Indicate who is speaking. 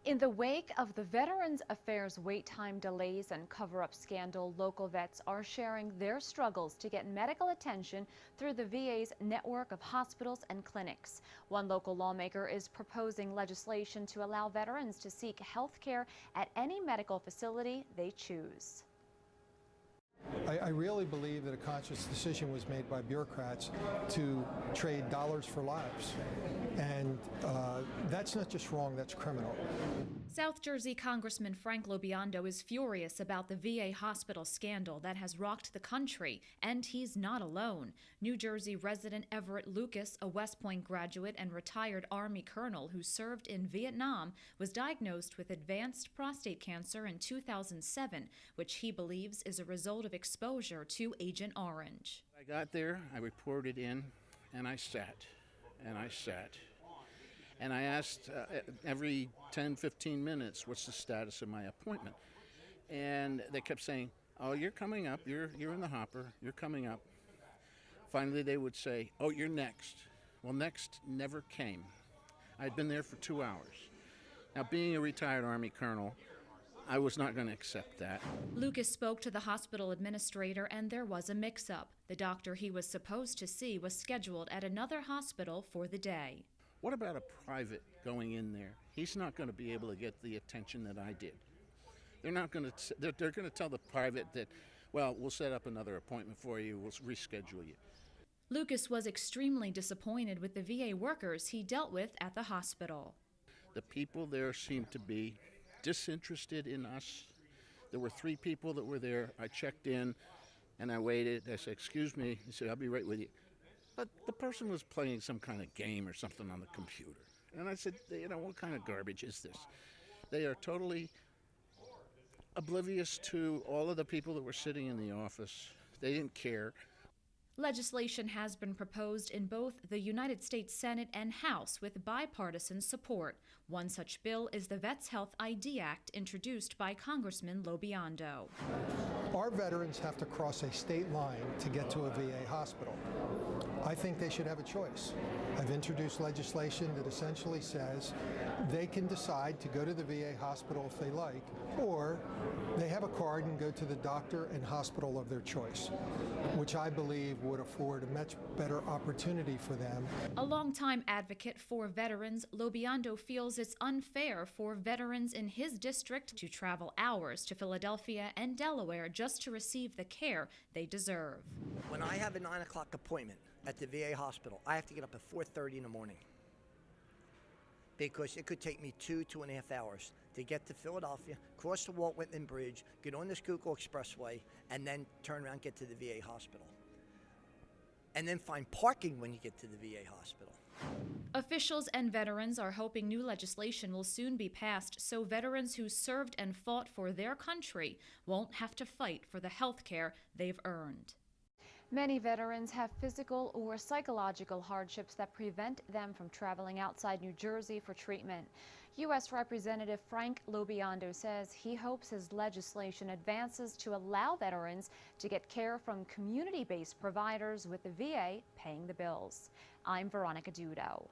Speaker 1: In the wake of the Veterans Affairs wait time delays and cover-up scandal, local vets are sharing their struggles to get medical attention through the VA's network of hospitals and clinics. One local lawmaker is proposing legislation to allow veterans to seek health care at any medical facility they choose.
Speaker 2: I really believe that a conscious decision was made by bureaucrats to trade dollars for lives. And that's not just wrong, that's criminal.
Speaker 3: South Jersey Congressman Frank Lobiondo is furious about the VA hospital scandal that has rocked the country, and he's not alone. New Jersey resident Everett Lucas, a West Point graduate and retired Army colonel who served in Vietnam, was diagnosed with advanced prostate cancer in 2007, which he believes is a result of exposure to Agent Orange.
Speaker 4: I got there, I reported in, and I sat, and I sat. And I asked every 10, 15 minutes, what's the status of my appointment? And they kept saying, oh, you're coming up, you're in the hopper, you're coming up. Finally, they would say, oh, you're next. Well, next never came. I'd been there for 2 hours. Now, being a retired Army colonel, I was not going to accept that.
Speaker 3: Lucas spoke to the hospital administrator and there was a mix-up. The doctor he was supposed to see was scheduled at another hospital for the day.
Speaker 4: What about a private going in there? He's not going to be able to get the attention that I did. They're not going to. They're going to tell the private that, well, we'll set up another appointment for you. We'll reschedule you.
Speaker 3: Lucas was extremely disappointed with the VA workers he dealt with at the hospital.
Speaker 4: The people there seemed to be disinterested in us. There were 3 people that were there. I checked in, and I waited. I said, "Excuse me." He said, "I'll be right with you." But the person was playing some kind of game or something on the computer. And I said, what kind of garbage is this? They are totally oblivious to all of the people that were sitting in the office. They didn't care.
Speaker 3: Legislation has been proposed in both the United States Senate and House with bipartisan support. One such bill is the Vets Health ID Act, introduced by Congressman Lobiondo.
Speaker 2: Our veterans have to cross a state line to get to a VA hospital. I think they should have a choice. I've introduced legislation that essentially says they can decide to go to the VA hospital if they like, or they have a card and go to the doctor and hospital of their choice, which I believe would afford a much better opportunity for them.
Speaker 3: A longtime advocate for veterans, Lobiondo feels it's unfair for veterans in his district to travel hours to Philadelphia and Delaware just to receive the care they deserve.
Speaker 5: When I have a 9 o'clock appointment at the VA hospital, I have to get up at 4:30 in the morning because it could take me 2.5 hours to get to Philadelphia, cross the Walt Whitman Bridge, get on the Schuylkill Expressway, and then turn around and get to the VA hospital. And then find parking when you get to the VA hospital.
Speaker 3: Officials and veterans are hoping new legislation will soon be passed so veterans who served and fought for their country won't have to fight for the health care they've earned.
Speaker 1: Many veterans have physical or psychological hardships that prevent them from traveling outside New Jersey for treatment. U.S. Representative Frank Lobiondo says he hopes his legislation advances to allow veterans to get care from community-based providers with the VA paying the bills. I'm Veronica Dudo.